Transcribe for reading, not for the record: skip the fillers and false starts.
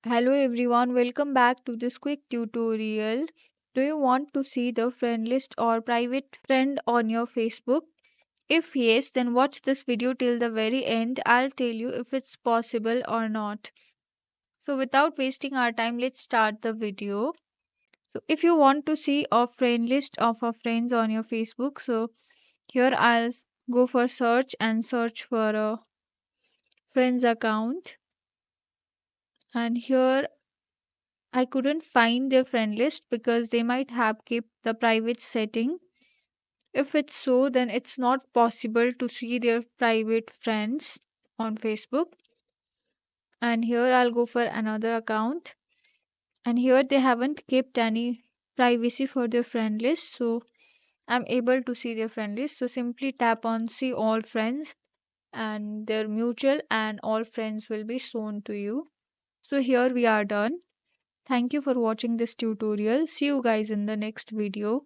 Hello everyone, welcome back to this quick tutorial. Do you want to see the friend list or private friend on your Facebook? If yes, then watch this video till the very end. I'll tell you if it's possible or not. So without wasting our time, let's start the video. So if you want to see a friend list of our friends on your Facebook, so here go for search and search for a friends account. And here I couldn't find their friend list because they might have kept the private setting. If it's so, then it's not possible to see their private friends on Facebook. And here I'll go for another account. And here they haven't kept any privacy for their friend list. So I'm able to see their friend list. So simply tap on see all friends and their mutual and all friends will be shown to you. So here we are done. Thank you for watching this tutorial. See you guys in the next video.